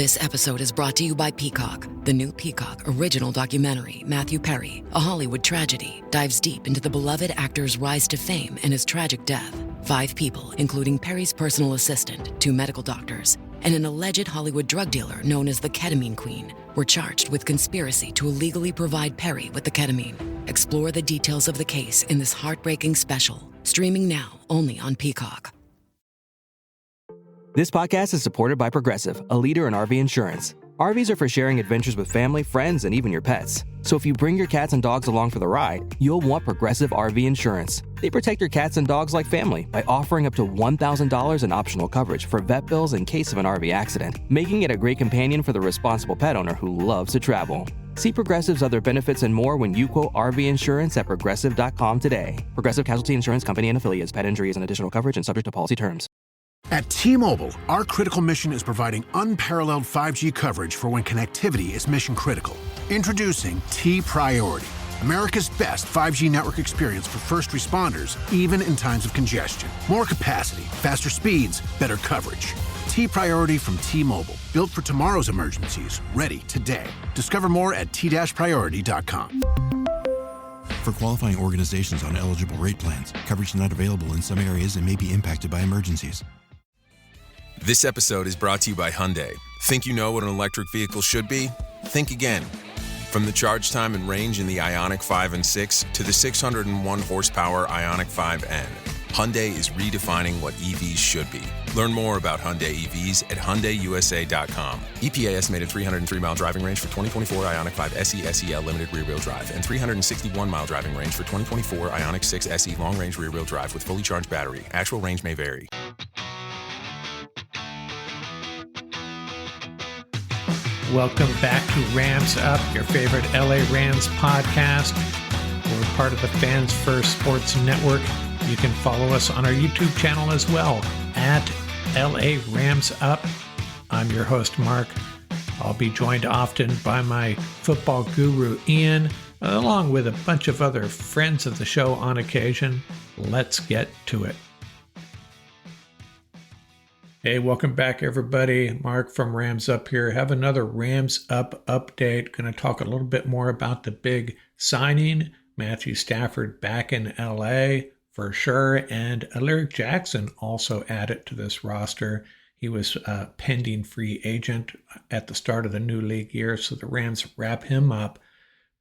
This episode is brought to you by Peacock. The new Peacock original documentary, Matthew Perry, A Hollywood Tragedy, dives deep into the beloved actor's rise to fame and his tragic death. 5 people, including Perry's personal assistant, 2 medical doctors, and an alleged Hollywood drug dealer known as the Ketamine Queen, were charged with conspiracy to illegally provide Perry with the ketamine. Explore the details of the case in this heartbreaking special, streaming now only on Peacock. This podcast is supported by Progressive, a leader in RV insurance. RVs are for sharing adventures with family, friends, and even your pets. So if you bring your cats and dogs along for the ride, you'll want Progressive RV insurance. They protect your cats and dogs like family by offering up to $1,000 in optional coverage for vet bills in case of an RV accident, making it a great companion for the responsible pet owner who loves to travel. See Progressive's other benefits and more when you quote RV insurance at Progressive.com today. Progressive Casualty Insurance Company and Affiliates. Pet injuries and additional coverage and subject to policy terms. At T-Mobile, our critical mission is providing unparalleled 5G coverage for when connectivity is mission critical. Introducing T-Priority, America's best 5G network experience for first responders, even in times of congestion. More capacity, faster speeds, better coverage. T-Priority from T-Mobile, built for tomorrow's emergencies, ready today. Discover more at t-priority.com. For qualifying organizations on eligible rate plans, coverage not available in some areas and may be impacted by emergencies. This episode is brought to you by Hyundai. Think you know what an electric vehicle should be? Think again. From the charge time and range in the Ioniq 5 and 6 to the 601 horsepower Ioniq 5N, Hyundai is redefining what EVs should be. Learn more about Hyundai EVs at HyundaiUSA.com. EPA estimated 303-mile driving range for 2024 Ioniq 5 SE SEL limited rear-wheel drive and 361-mile driving range for 2024 Ioniq 6 SE long-range rear-wheel drive with fully charged battery. Actual range may vary. Welcome back to Rams Up, your favorite LA Rams podcast. We're part of the Fans First Sports Network. You can follow us on our YouTube channel as well, at LA Rams Up. I'm your host, Mark. I'll be joined often by my football guru, Ian, along with a bunch of other friends of the show on occasion. Let's get to it. Hey, welcome back, everybody. Mark from Rams Up here. Have another Rams Up update. Going to talk a little bit more about the big signing. Matthew Stafford back in LA for sure. And Alaric Jackson also added to this roster. He was a pending free agent at the start of the new league year, so the Rams wrap him up.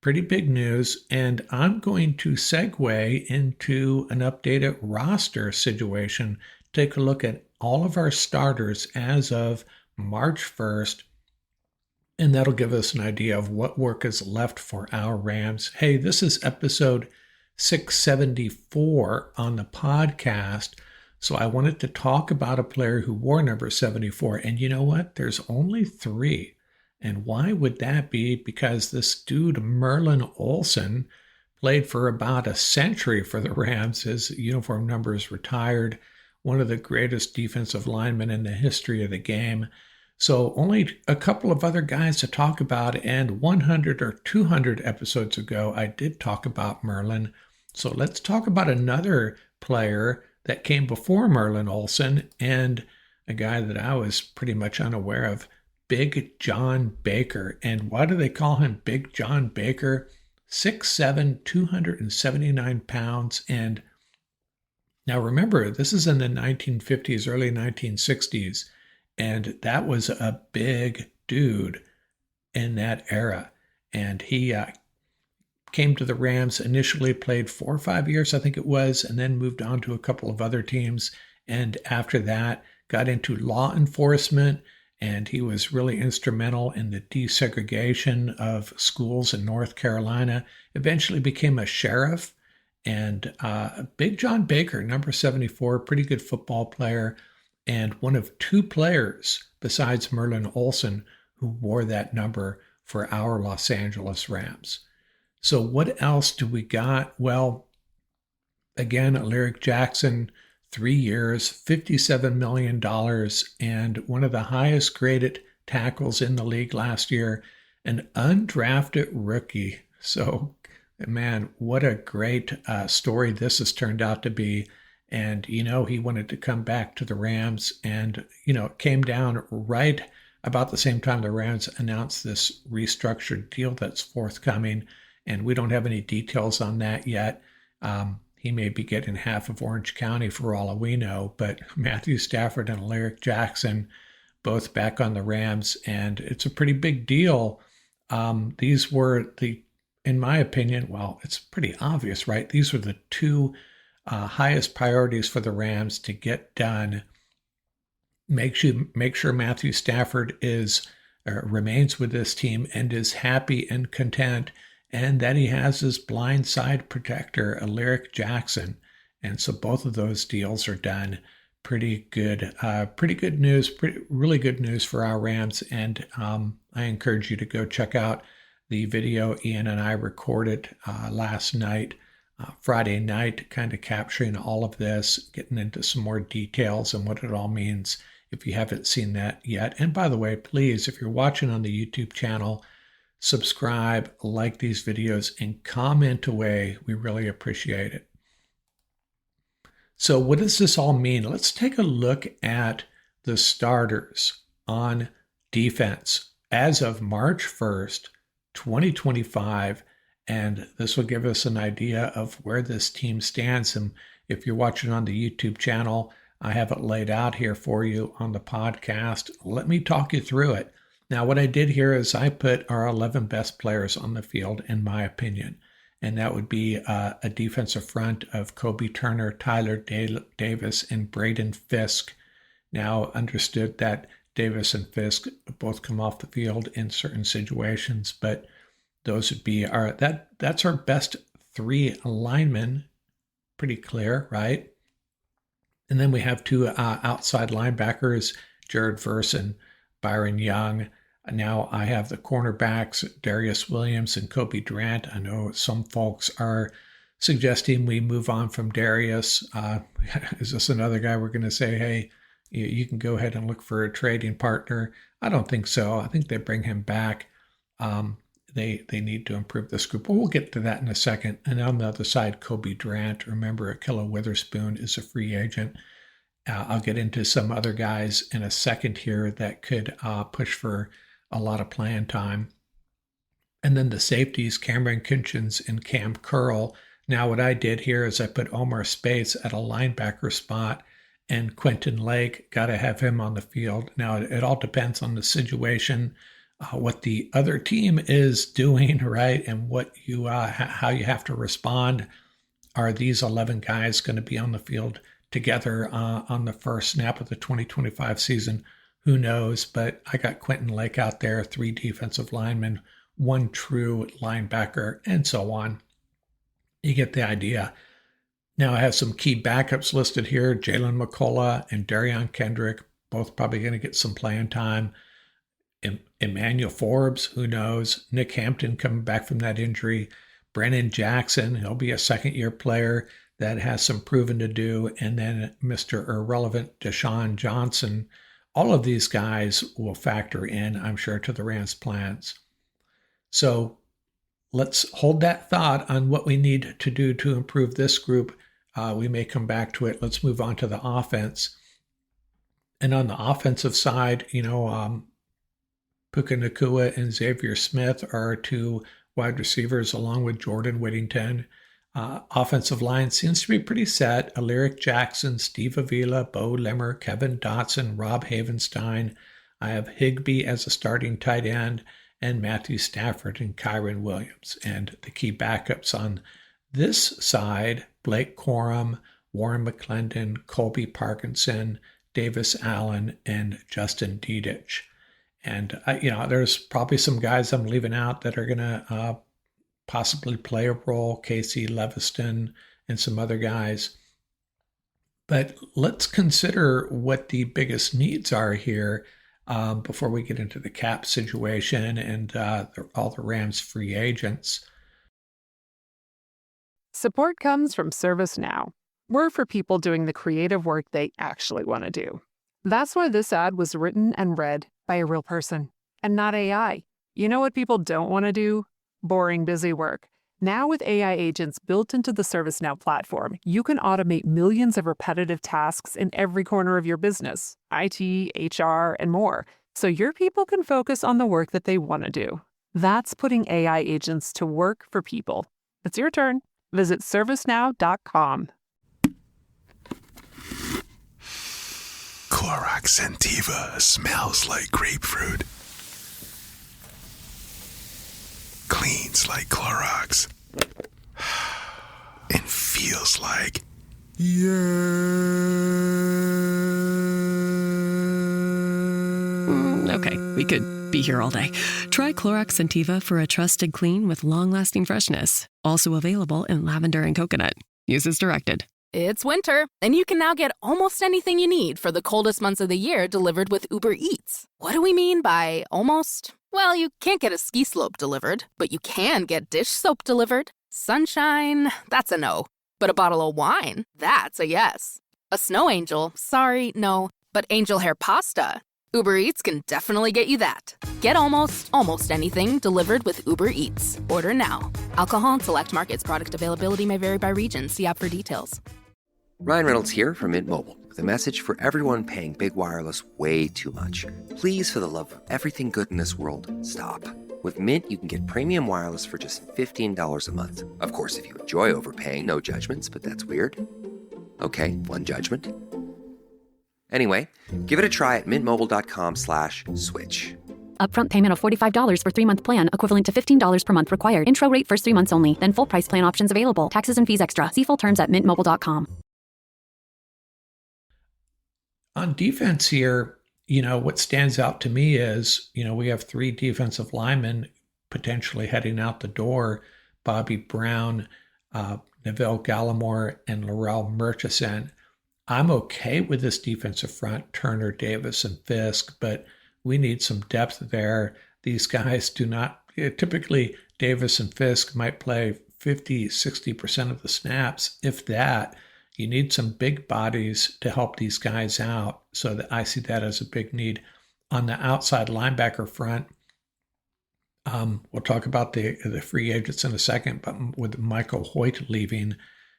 Pretty big news. And I'm going to segue into an updated roster situation. Take a look at all of our starters as of March 1st, and that'll give us an idea of what work is left for our Rams. Hey, this is episode 674 on the podcast, so I wanted to talk about a player who wore number 74, and you know what? There's only 3. And why would that be? Because this dude, Merlin Olsen, played for about a century for the Rams. His uniform number is retired. One of the greatest defensive linemen in the history of the game. So only a couple of other guys to talk about, and 100 or 200 episodes ago, I did talk about Merlin. So let's talk about another player that came before Merlin Olsen, and a guy that I was pretty much unaware of, Big John Baker. And why do they call him Big John Baker? 6'7", 279 pounds, and now remember, this is in the 1950s, early 1960s, and that was a big dude in that era. And he came to the Rams, initially played 4 or 5 years, I think it was, and then moved on to a couple of other teams. And after that, got into law enforcement, and he was really instrumental in the desegregation of schools in North Carolina. Eventually became a sheriff. And Big John Baker, number 74, pretty good football player, and one of 2 players besides Merlin Olsen who wore that number for our Los Angeles Rams. So what else do we got? Well, again, Alaric Jackson, 3 years, $57 million, and one of the highest graded tackles in the league last year, an undrafted rookie. So man, what a great story this has turned out to be. And, he wanted to come back to the Rams, and, it came down right about the same time the Rams announced this restructured deal that's forthcoming, and we don't have any details on that yet. He may be getting half of Orange County for all we know, but Matthew Stafford and Alaric Jackson both back on the Rams, and it's a pretty big deal. These were in my opinion, well, it's pretty obvious, right? These were the two highest priorities for the Rams to get done. Make sure Matthew Stafford remains with this team and is happy and content, and that he has his blind side protector, Alaric Jackson. And so both of those deals are done. Pretty good news, really good news for our Rams. And I encourage you to go check out the video Ian and I recorded last night, Friday night, kind of capturing all of this, getting into some more details and what it all means if you haven't seen that yet. And by the way, please, if you're watching on the YouTube channel, subscribe, like these videos, and comment away. We really appreciate it. So what does this all mean? Let's take a look at the starters on defense as of March 1st, 2025, and this will give us an idea of where this team stands. And if you're watching on the YouTube channel, I have it laid out here for you on the podcast. Let me talk you through it. Now, what I did here is I put our 11 best players on the field, in my opinion, and that would be a defensive front of Kobe Turner, Tyler Davis, and Braden Fisk. Now, understood that Davis and Fisk both come off the field in certain situations, but those would be that's our best three linemen. Pretty clear, right? And then we have two outside linebackers, Jared Verse and Byron Young. Now I have the cornerbacks, Darius Williams and Kobe Durant. I know some folks are suggesting we move on from Darius. Is this another guy we're going to say, hey, you can go ahead and look for a trading partner? I don't think so. I think they bring him back. They need to improve this group. But we'll get to that in a second. And on the other side, Kobe Durant. Remember, Ahkello Witherspoon is a free agent. I'll get into some other guys in a second here that could push for a lot of playing time. And then the safeties, Cameron Kinchins and Cam Curl. Now what I did here is I put Omar Speights at a linebacker spot, and Quentin Lake, got to have him on the field. Now it all depends on the situation, what the other team is doing, right? And what you how you have to respond. Are these 11 guys going to be on the field together on the first snap of the 2025 season? Who knows? But I got Quentin Lake out there, 3 defensive linemen, 1 true linebacker, and so on. You get the idea. Now I have some key backups listed here. Jalen McCullough and Darion Kendrick, both probably going to get some playing time. Emmanuel Forbes, who knows? Nick Hampton coming back from that injury. Brennan Jackson, he'll be a second-year player that has some proven to do. And then Mr. Irrelevant Deshaun Johnson. All of these guys will factor in, I'm sure, to the Rams' plans. So let's hold that thought on what we need to do to improve this group. We may come back to it. Let's move on to the offense. And on the offensive side, Puka Nacua and Xavier Smith are 2 wide receivers, along with Jordan Whittington. Offensive line seems to be pretty set. Alaric Jackson, Steve Avila, Bo Lemmer, Kevin Dotson, Rob Havenstein. I have Higbee as a starting tight end, and Matthew Stafford and Kyron Williams. And the key backups on this side, Blake Corum, Warren McClendon, Colby Parkinson, Davis Allen, and Justin Dedich. And, there's probably some guys I'm leaving out that are going to possibly play a role, Casey Leviston and some other guys. But let's consider what the biggest needs are here before we get into the cap situation and all the Rams free agents. Support comes from ServiceNow. We're for people doing the creative work they actually want to do. That's why this ad was written and read by a real person and not AI. You know what people don't want to do? Boring, busy work. Now with AI agents built into the ServiceNow platform, you can automate millions of repetitive tasks in every corner of your business, IT, HR, and more, so your people can focus on the work that they want to do. That's putting AI agents to work for people. It's your turn. Visit servicenow.com. Clorox Scentiva smells like grapefruit. Cleans like Clorox. And feels like... Okay, we could be here all day. Try Clorox Scentiva for a trusted clean with long-lasting freshness. Also available in lavender and coconut. Use as directed. It's winter, and you can now get almost anything you need for the coldest months of the year delivered with Uber Eats. What do we mean by almost? Well, you can't get a ski slope delivered, but you can get dish soap delivered. Sunshine, that's a no. But a bottle of wine, that's a yes. A snow angel, sorry, no. But angel hair pasta, Uber Eats can definitely get you that. Get almost anything delivered with Uber Eats. Order now. Alcohol in select markets. Product availability may vary by region. See app for details. Ryan Reynolds here from Mint Mobile with a message for everyone paying big wireless way too much. Please, for the love of everything good in this world, stop. With Mint, you can get premium wireless for just $15 a month. Of course, if you enjoy overpaying, no judgments, but that's weird. Okay, one judgment. Anyway, give it a try at mintmobile.com/switch. Upfront payment of $45 for 3-month plan, equivalent to $15 per month required. Intro rate first 3 months only, then full price plan options available. Taxes and fees extra. See full terms at mintmobile.com. On defense here, what stands out to me is, we have 3 defensive linemen potentially heading out the door: Bobby Brown, Neville Gallimore, and Laurel Murchison. I'm okay with this defensive front, Turner, Davis, and Fisk, but we need some depth there. These guys do not, typically Davis and Fisk might play 50, 60% of the snaps, if that. You need some big bodies to help these guys out, so that I see that as a big need. On the outside linebacker front, we'll talk about the free agents in a second, but with Michael Hoyt leaving,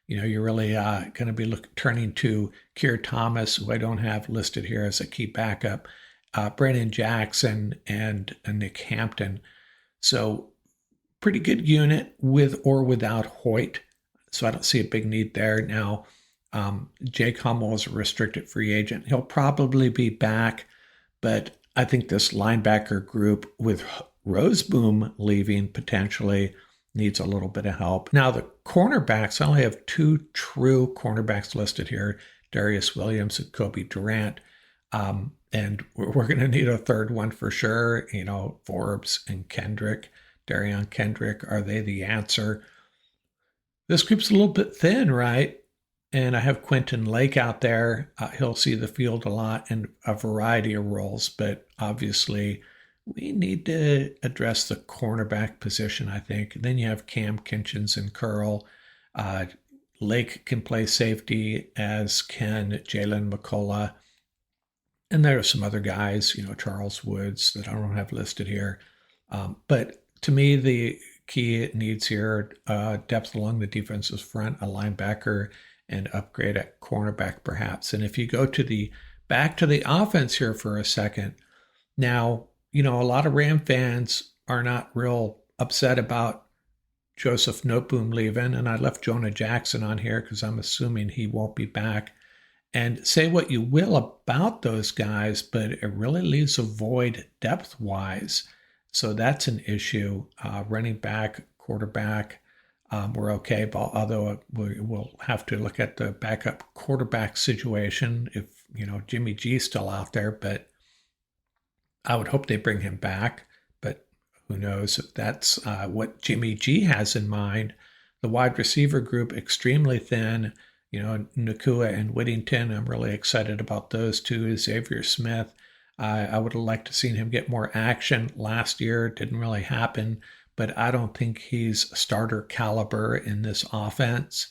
you're really going to be turning to Keir Thomas, who I don't have listed here as a key backup, Brandon Jackson, and Nick Hampton. So pretty good unit with or without Hoyt. So I don't see a big need there. Now, Jake Hummel is a restricted free agent. He'll probably be back, but I think this linebacker group with Roseboom leaving potentially needs a little bit of help. Now, the cornerbacks, I only have 2 true cornerbacks listed here, Darius Williams and Kobe Durant. And we're going to need a third one for sure. Forbes and Kendrick, Darion Kendrick, are they the answer? This group's a little bit thin, right? And I have Quentin Lake out there. He'll see the field a lot in a variety of roles, but obviously we need to address the cornerback position, I think. Then you have Cam Kinchins and Curl. Lake can play safety, as can Jalen McCullough. And there are some other guys, Charles Woods, that I don't have listed here. But to me, the key needs here, depth along the defensive front, a linebacker, and upgrade at cornerback perhaps. And if you go back to the offense here for a second, now, a lot of Ram fans are not real upset about Joseph Noteboom leaving, and I left Jonah Jackson on here because I'm assuming he won't be back. And say what you will about those guys, but it really leaves a void depth-wise. So that's an issue. Running back, quarterback, we're okay, but although we'll have to look at the backup quarterback situation if, Jimmy G's still out there, but I would hope they bring him back, but who knows if that's what Jimmy G has in mind. The wide receiver group, extremely thin. Nakua and Whittington, I'm really excited about those two. Xavier Smith, I would have liked to seen him get more action last year. It didn't really happen, but I don't think he's starter caliber in this offense.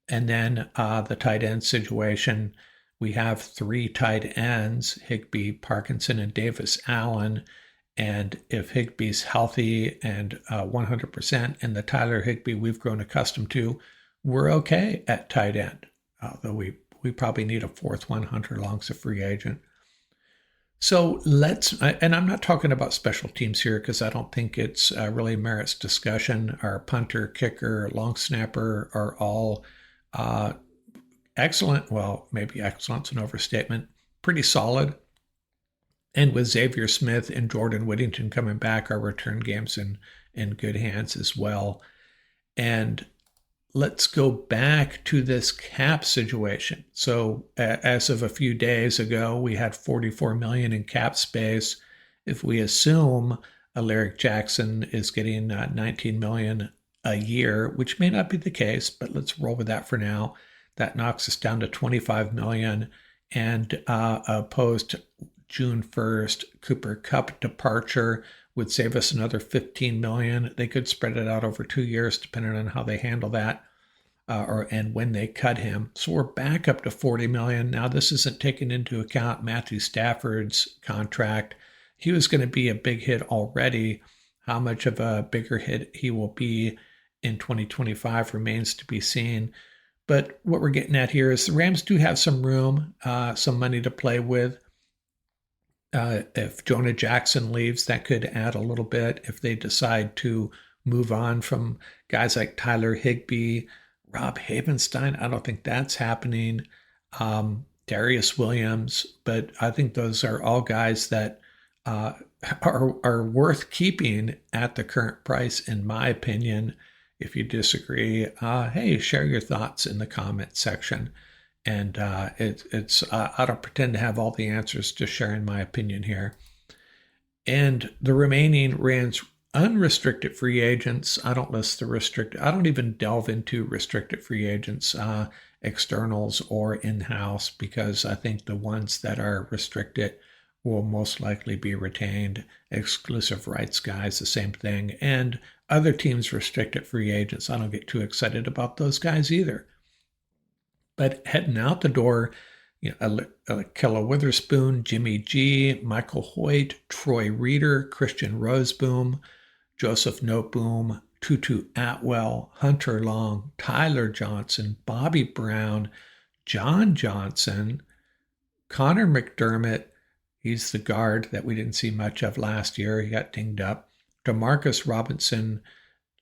And then the tight end situation, we have 3 tight ends, Higbee, Parkinson, and Davis Allen. And if Higbee's healthy and 100%, and the Tyler Higbee we've grown accustomed to, we're okay at tight end. Although we probably need a fourth one. Hunter Long's a free agent. So and I'm not talking about special teams here because I don't think it's really merits discussion. Our punter, kicker, long snapper are all excellent. Well, maybe excellent's an overstatement. Pretty solid. And with Xavier Smith and Jordan Whittington coming back, our return game's in good hands as well. And let's go back to this cap situation. So as of a few days ago, we had $44 million in cap space. If we assume Alaric Jackson is getting $19 million a year, which may not be the case, but let's roll with that for now. That knocks us down to $25 million. And post June 1st, Cooper Kupp departure would save us another $15 million. They could spread it out over 2 years, depending on how they handle that, and when they cut him. So we're back up to $40 million. Now, this isn't taking into account Matthew Stafford's contract. He was going to be a big hit already. How much of a bigger hit he will be in 2025 remains to be seen. But what we're getting at here is the Rams do have some room, some money to play with. If Jonah Jackson leaves, that could add a little bit. If they decide to move on from guys like Tyler Higbee, Rob Havenstein, I don't think that's happening. Darius Williams, but I think those are all guys that are worth keeping at the current price, in my opinion. If you disagree, hey, share your thoughts in the comment section. And I don't pretend to have all the answers, just sharing my opinion here. And the remaining Rams unrestricted free agents, I don't list the restricted. I don't even delve into restricted free agents, externals or in-house, because I think the ones that are restricted will most likely be retained. Exclusive rights guys, the same thing. And other teams' restricted free agents, I don't get too excited about those guys either. But heading out the door, Kella Witherspoon, Jimmy G, Michael Hoyt, Troy Reeder, Christian Roseboom, Joseph Noteboom, Tutu Atwell, Hunter Long, Tyler Johnson, Bobby Brown, John Johnson, Connor McDermott, he's the guard that we didn't see much of last year. He got dinged up. Demarcus Robinson,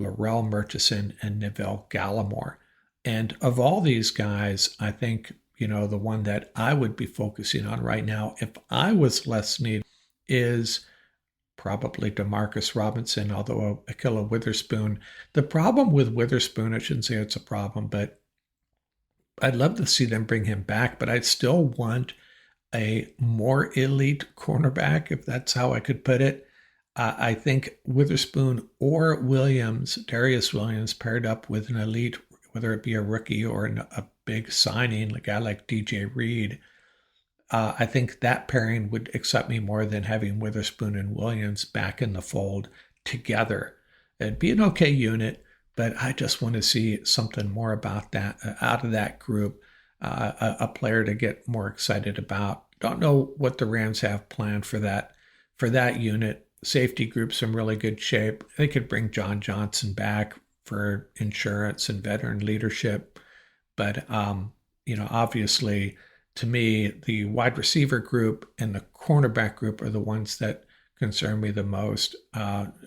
Laurel Murchison, and Neville Gallimore. And of all these guys, I think, the one that I would be focusing on right now, if I was Les Snead, is probably Demarcus Robinson, although Ahkello Witherspoon. The problem with Witherspoon, I shouldn't say it's a problem, but I'd love to see them bring him back, but I'd still want a more elite cornerback, if that's how I could put it. I think Witherspoon or Williams, Darius Williams, paired up with an elite, whether it be a rookie or a big signing, a guy like DJ Reed, I think that pairing would excite me more than having Witherspoon and Williams back in the fold together. It'd be an okay unit, but I just want to see something more about that, out of that group, a player to get more excited about. Don't know what the Rams have planned for that unit. Safety group's in really good shape. They could bring John Johnson back for insurance and veteran leadership. But, obviously, to me, the wide receiver group and the cornerback group are the ones that concern me the most.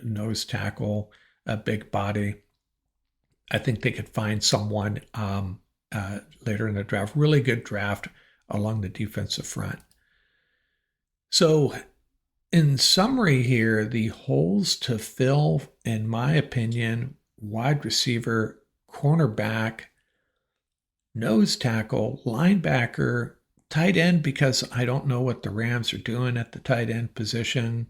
Nose tackle, a big body. I think they could find someone later in the draft. Really good draft along the defensive front. So, in summary here, the holes to fill, in my opinion, wide receiver, cornerback, nose tackle, linebacker, tight end, because I don't know what the Rams are doing at the tight end position,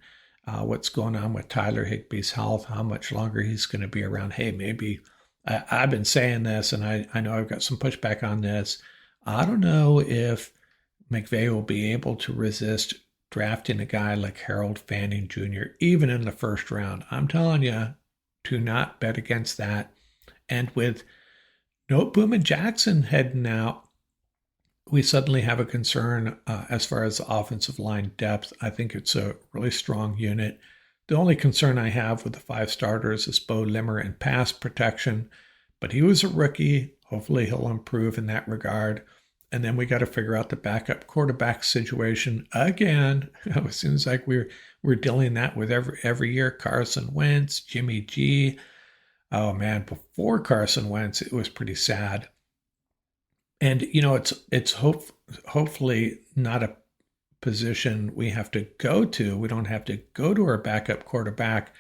what's going on with Tyler Higbee's health, how much longer he's going to be around. Hey, maybe I've been saying this, and I know I've got some pushback on this. I don't know if McVay will be able to resist drafting a guy like Harold Fanning Jr., even in the first round. I'm telling you, to not bet against that. And with Noteboom and Jackson heading out, we suddenly have a concern as far as the offensive line depth. I think it's a really strong unit. The only concern I have with the 5 starters is Bo Limmer and pass protection, but he was a rookie. Hopefully he'll improve in that regard. And then we got to figure out the backup quarterback situation again. It seems like we're dealing that with every year. Carson Wentz, Jimmy G. Oh man, before Carson Wentz, it was pretty sad. And it's hopefully not a position we have to go to. We don't have to go to our backup quarterback,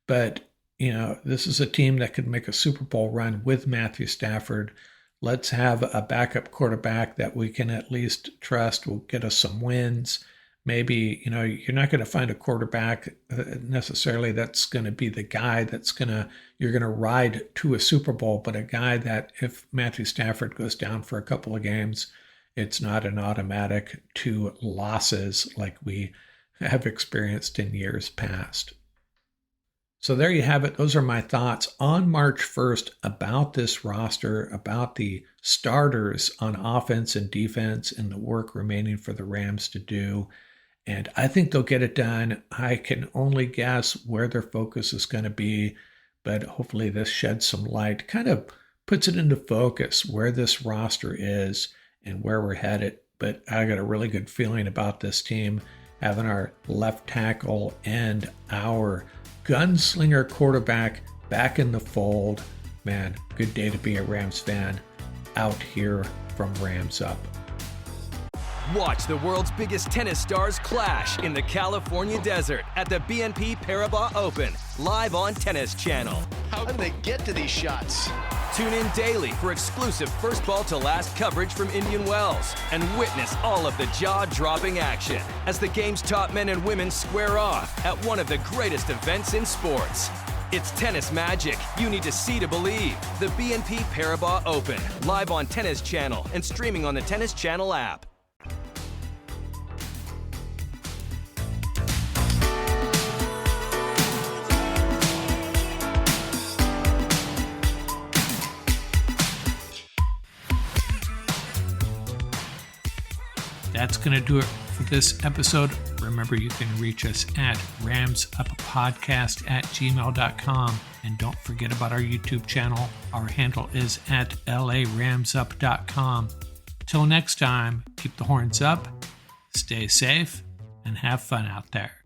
but this is a team that could make a Super Bowl run with Matthew Stafford. Let's have a backup quarterback that we can at least trust will get us some wins. Maybe, you're not going to find a quarterback necessarily that's going to be the guy you're going to ride to a Super Bowl, but a guy that if Matthew Stafford goes down for a couple of games, it's not an automatic 2 losses like we have experienced in years past. So there you have it. Those are my thoughts on March 1st about this roster, about the starters on offense and defense and the work remaining for the Rams to do. And I think they'll get it done. I can only guess where their focus is going to be, but hopefully this sheds some light, kind of puts it into focus where this roster is and where we're headed. But I got a really good feeling about this team, having our left tackle and our gunslinger quarterback back in the fold. Man, good day to be a Rams fan out here from Rams Up. Watch the world's biggest tennis stars clash in the California desert at the BNP Paribas Open, live on Tennis Channel. How do they get to these shots? Tune in daily for exclusive first ball to last coverage from Indian Wells and witness all of the jaw-dropping action as the game's top men and women square off at one of the greatest events in sports. It's tennis magic you need to see to believe. The BNP Paribas Open, live on Tennis Channel and streaming on the Tennis Channel app. That's going to do it for this episode. Remember, you can reach us at ramsuppodcast@gmail.com. And don't forget about our YouTube channel. Our handle is at laramsup.com. Till next time, keep the horns up, stay safe, and have fun out there.